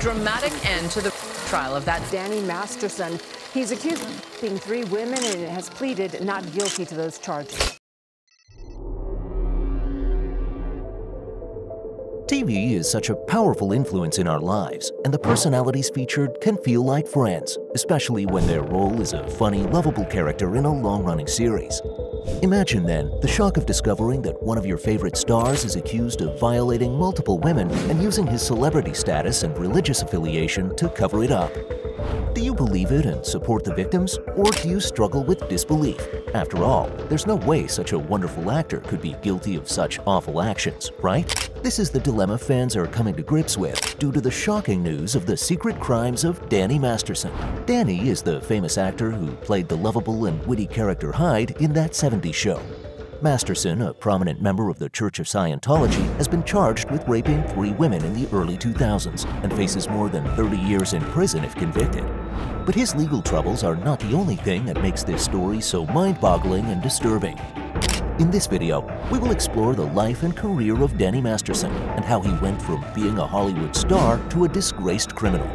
dramatic end to the trial of that Danny Masterson. He's accused of raping 3 women and has pleaded not guilty to those charges. TV is such a powerful influence in our lives, and the personalities featured can feel like friends, especially when their role is a funny, lovable character in a long-running series. Imagine then the shock of discovering that one of your favorite stars is accused of violating multiple women and using his celebrity status and religious affiliation to cover it up. Do you believe it and support the victims, or do you struggle with disbelief? After all, there's no way such a wonderful actor could be guilty of such awful actions, right? This is the dilemma fans are coming to grips with due to the shocking news of the secret crimes of Danny Masterson. Danny is the famous actor who played the lovable and witty character Hyde in That 70s Show. Masterson, a prominent member of the Church of Scientology, has been charged with raping 3 women in the early 2000s and faces more than 30 years in prison if convicted. But his legal troubles are not the only thing that makes this story so mind-boggling and disturbing. In this video, we will explore the life and career of Danny Masterson and how he went from being a Hollywood star to a disgraced criminal.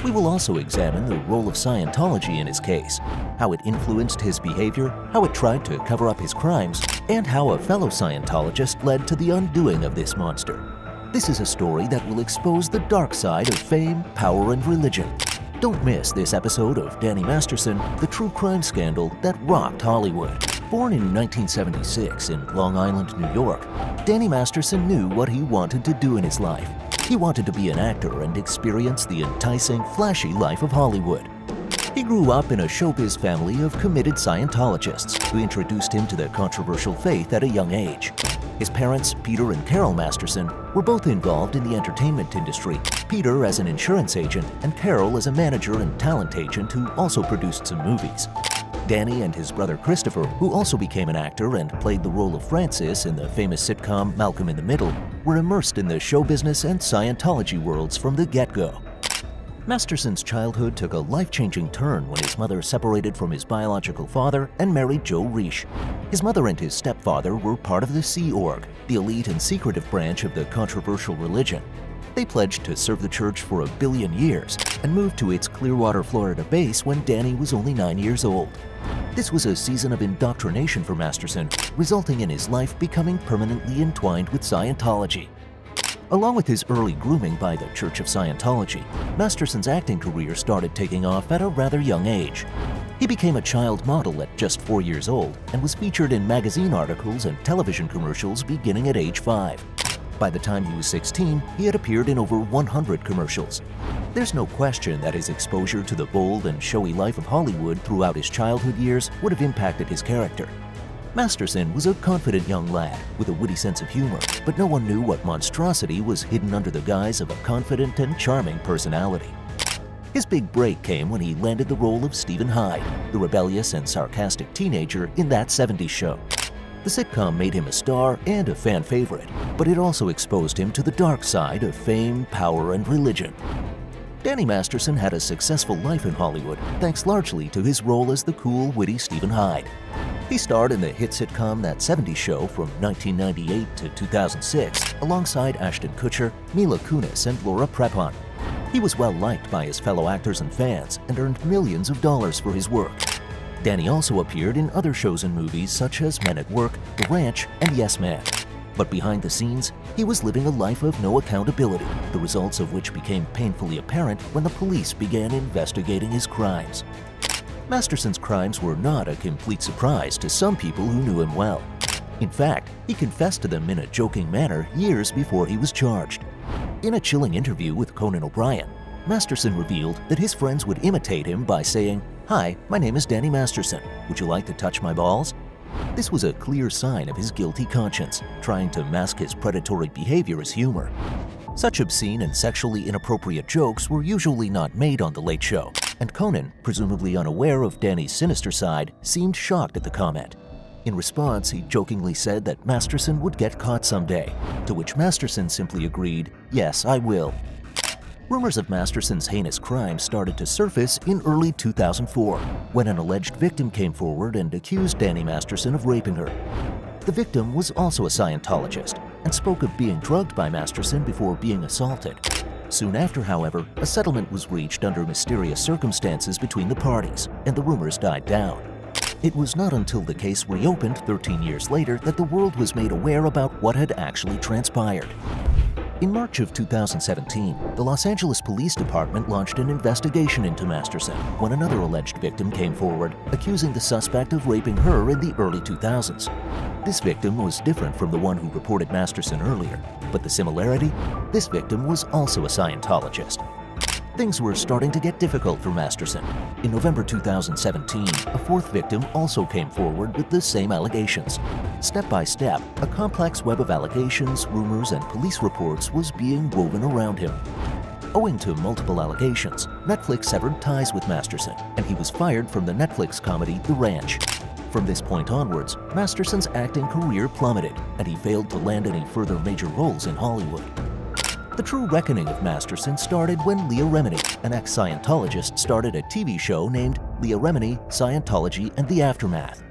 We will also examine the role of Scientology in his case, how it influenced his behavior, how it tried to cover up his crimes, and how a fellow Scientologist led to the undoing of this monster. This is a story that will expose the dark side of fame, power, and religion. Don't miss this episode of Danny Masterson, the true crime scandal that rocked Hollywood. Born in 1976 in Long Island, New York, Danny Masterson knew what he wanted to do in his life. He wanted to be an actor and experience the enticing, flashy life of Hollywood. He grew up in a showbiz family of committed Scientologists who introduced him to the controversial faith at a young age. His parents, Peter and Carol Masterson, were both involved in the entertainment industry, Peter as an insurance agent and Carol as a manager and talent agent who also produced some movies. Danny and his brother Christopher, who also became an actor and played the role of Francis in the famous sitcom Malcolm in the Middle, were immersed in the show business and Scientology worlds from the get-go. Masterson's childhood took a life-changing turn when his mother separated from his biological father and married Joe Reish. His mother and his stepfather were part of the Sea Org, the elite and secretive branch of the controversial religion. They pledged to serve the church for 1 billion years and moved to its Clearwater, Florida base when Danny was only 9 years old. This was a season of indoctrination for Masterson, resulting in his life becoming permanently entwined with Scientology. Along with his early grooming by the Church of Scientology, Masterson's acting career started taking off at a rather young age. He became a child model at just 4 years old and was featured in magazine articles and television commercials beginning at age 5. By the time he was 16, he had appeared in over 100 commercials. There's no question that his exposure to the bold and showy life of Hollywood throughout his childhood years would have impacted his character. Masterson was a confident young lad with a witty sense of humor, but no one knew what monstrosity was hidden under the guise of a confident and charming personality. His big break came when he landed the role of Stephen Hyde, the rebellious and sarcastic teenager in That 70s Show. The sitcom made him a star and a fan favorite, but it also exposed him to the dark side of fame, power, and religion. Danny Masterson had a successful life in Hollywood, thanks largely to his role as the cool, witty Stephen Hyde. He starred in the hit sitcom That 70s Show from 1998 to 2006, alongside Ashton Kutcher, Mila Kunis, and Laura Prepon. He was well liked by his fellow actors and fans and earned millions of dollars for his work. Danny also appeared in other shows and movies such as Men at Work, The Ranch, and Yes Man. But behind the scenes, he was living a life of no accountability, the results of which became painfully apparent when the police began investigating his crimes. Masterson's crimes were not a complete surprise to some people who knew him well. In fact, he confessed to them in a joking manner years before he was charged. In a chilling interview with Conan O'Brien, Masterson revealed that his friends would imitate him by saying, "Hi, my name is Danny Masterson. Would you like to touch my balls?" This was a clear sign of his guilty conscience, trying to mask his predatory behavior as humor. Such obscene and sexually inappropriate jokes were usually not made on The Late Show, and Conan, presumably unaware of Danny's sinister side, seemed shocked at the comment. In response, he jokingly said that Masterson would get caught someday, to which Masterson simply agreed, "Yes, I will." Rumors of Masterson's heinous crimes started to surface in early 2004, when an alleged victim came forward and accused Danny Masterson of raping her. The victim was also a Scientologist and spoke of being drugged by Masterson before being assaulted. Soon after, however, a settlement was reached under mysterious circumstances between the parties, and the rumors died down. It was not until the case reopened 13 years later that the world was made aware about what had actually transpired. In March of 2017, the Los Angeles Police Department launched an investigation into Masterson when another alleged victim came forward, accusing the suspect of raping her in the early 2000s. This victim was different from the one who reported Masterson earlier, but the similarity? This victim was also a Scientologist. Things were starting to get difficult for Masterson. In November 2017, a fourth victim also came forward with the same allegations. Step by step, a complex web of allegations, rumors, and police reports was being woven around him. Owing to multiple allegations, Netflix severed ties with Masterson, and he was fired from the Netflix comedy The Ranch. From this point onwards, Masterson's acting career plummeted, and he failed to land any further major roles in Hollywood. The true reckoning of Masterson started when Leah Remini, an ex-Scientologist, started a TV show named Leah Remini, Scientology and the Aftermath.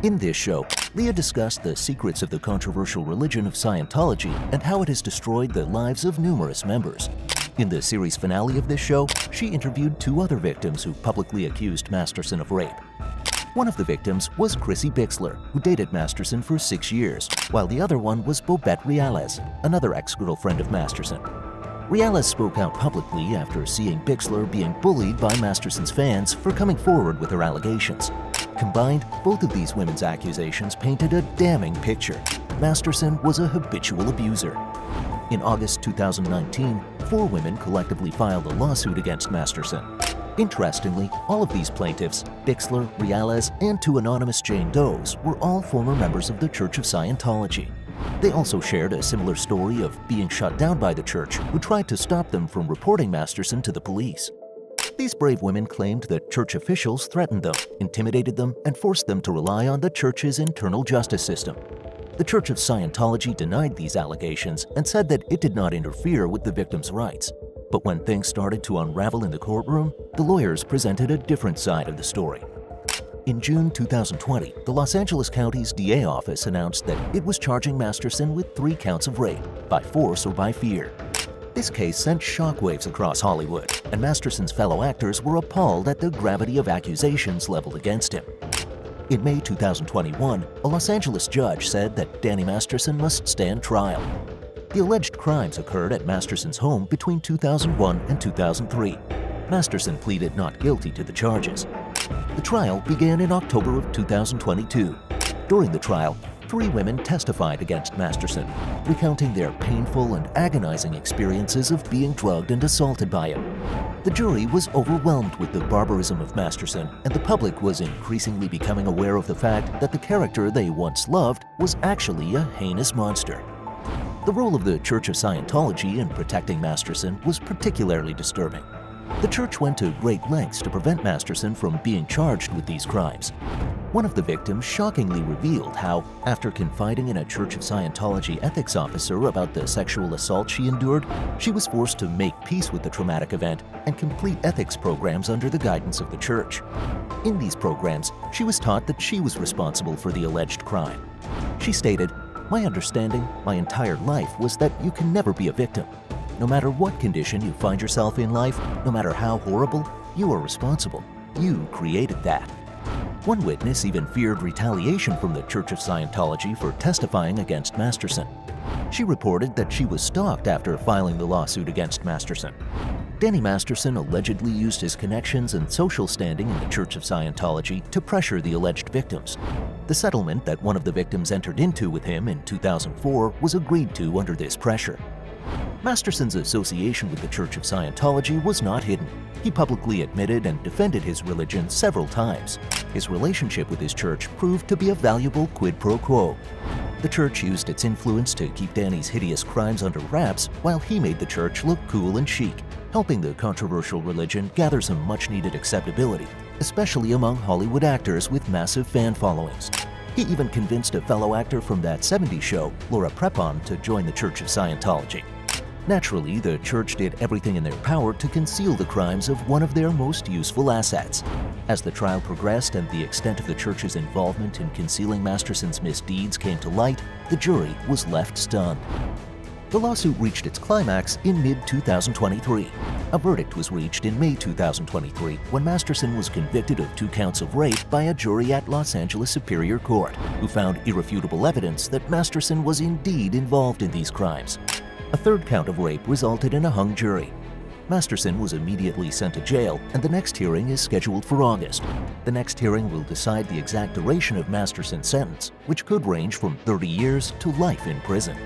In this show, Leah discussed the secrets of the controversial religion of Scientology and how it has destroyed the lives of numerous members. In the series finale of this show, she interviewed two other victims who publicly accused Masterson of rape. One of the victims was Chrissy Bixler, who dated Masterson for 6 years, while the other one was Bobette Reales, another ex-girlfriend of Masterson. Reales spoke out publicly after seeing Bixler being bullied by Masterson's fans for coming forward with her allegations. Combined, both of these women's accusations painted a damning picture. Masterson was a habitual abuser. In August 2019, 4 women collectively filed a lawsuit against Masterson. Interestingly, all of these plaintiffs, Bixler, Reales, and 2 anonymous Jane Does, were all former members of the Church of Scientology. They also shared a similar story of being shut down by the church, who tried to stop them from reporting Masterson to the police. These brave women claimed that church officials threatened them, intimidated them, and forced them to rely on the church's internal justice system. The Church of Scientology denied these allegations and said that it did not interfere with the victims' rights. But when things started to unravel in the courtroom, the lawyers presented a different side of the story. In June 2020, the Los Angeles County's DA office announced that it was charging Masterson with 3 counts of rape, by force or by fear. This case sent shockwaves across Hollywood, and Masterson's fellow actors were appalled at the gravity of accusations leveled against him. In May 2021, a Los Angeles judge said that Danny Masterson must stand trial. The alleged crimes occurred at Masterson's home between 2001 and 2003. Masterson pleaded not guilty to the charges. The trial began in October of 2022. During the trial, 3 women testified against Masterson, recounting their painful and agonizing experiences of being drugged and assaulted by him. The jury was overwhelmed with the barbarism of Masterson, and the public was increasingly becoming aware of the fact that the character they once loved was actually a heinous monster. The role of the Church of Scientology in protecting Masterson was particularly disturbing. The church went to great lengths to prevent Masterson from being charged with these crimes. One of the victims shockingly revealed how, after confiding in a Church of Scientology ethics officer about the sexual assault she endured, she was forced to make peace with the traumatic event and complete ethics programs under the guidance of the church. In these programs, she was taught that she was responsible for the alleged crime. She stated, "My understanding my entire life was that you can never be a victim. No matter what condition you find yourself in life, no matter how horrible, you are responsible. You created that." One witness even feared retaliation from the Church of Scientology for testifying against Masterson. She reported that she was stalked after filing the lawsuit against Masterson. Danny Masterson allegedly used his connections and social standing in the Church of Scientology to pressure the alleged victims. The settlement that one of the victims entered into with him in 2004 was agreed to under this pressure. Masterson's association with the Church of Scientology was not hidden. He publicly admitted and defended his religion several times. His relationship with his church proved to be a valuable quid pro quo. The church used its influence to keep Danny's hideous crimes under wraps while he made the church look cool and chic, helping the controversial religion gather some much-needed acceptability, especially among Hollywood actors with massive fan followings. He even convinced a fellow actor from That 70s Show, Laura Prepon, to join the Church of Scientology. Naturally, the church did everything in their power to conceal the crimes of one of their most useful assets. As the trial progressed and the extent of the church's involvement in concealing Masterson's misdeeds came to light, the jury was left stunned. The lawsuit reached its climax in mid-2023. A verdict was reached in May 2023 when Masterson was convicted of 2 counts of rape by a jury at Los Angeles Superior Court, who found irrefutable evidence that Masterson was indeed involved in these crimes. A 3rd count of rape resulted in a hung jury. Masterson was immediately sent to jail, and the next hearing is scheduled for August. The next hearing will decide the exact duration of Masterson's sentence, which could range from 30 years to life in prison.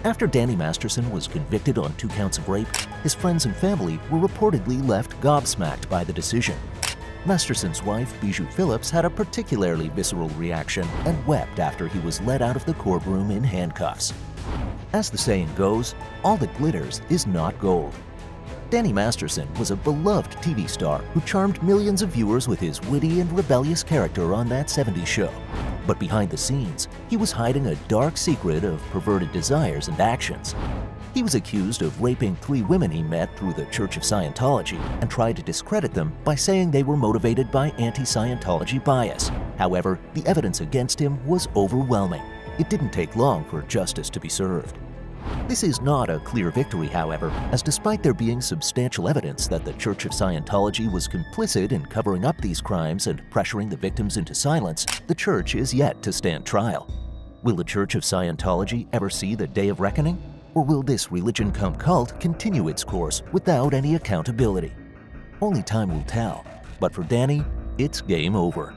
After Danny Masterson was convicted on 2 counts of rape, his friends and family were reportedly left gobsmacked by the decision. Masterson's wife, Bijou Phillips, had a particularly visceral reaction and wept after he was led out of the courtroom in handcuffs. As the saying goes, all that glitters is not gold. Danny Masterson was a beloved TV star who charmed millions of viewers with his witty and rebellious character on That 70s Show. But behind the scenes, he was hiding a dark secret of perverted desires and actions. He was accused of raping 3 women he met through the Church of Scientology and tried to discredit them by saying they were motivated by anti-Scientology bias. However, the evidence against him was overwhelming. It didn't take long for justice to be served. This is not a clear victory, however, as despite there being substantial evidence that the Church of Scientology was complicit in covering up these crimes and pressuring the victims into silence, the Church is yet to stand trial. Will the Church of Scientology ever see the day of reckoning? Or will this religion-cum-cult continue its course without any accountability? Only time will tell, but for Danny, it's game over.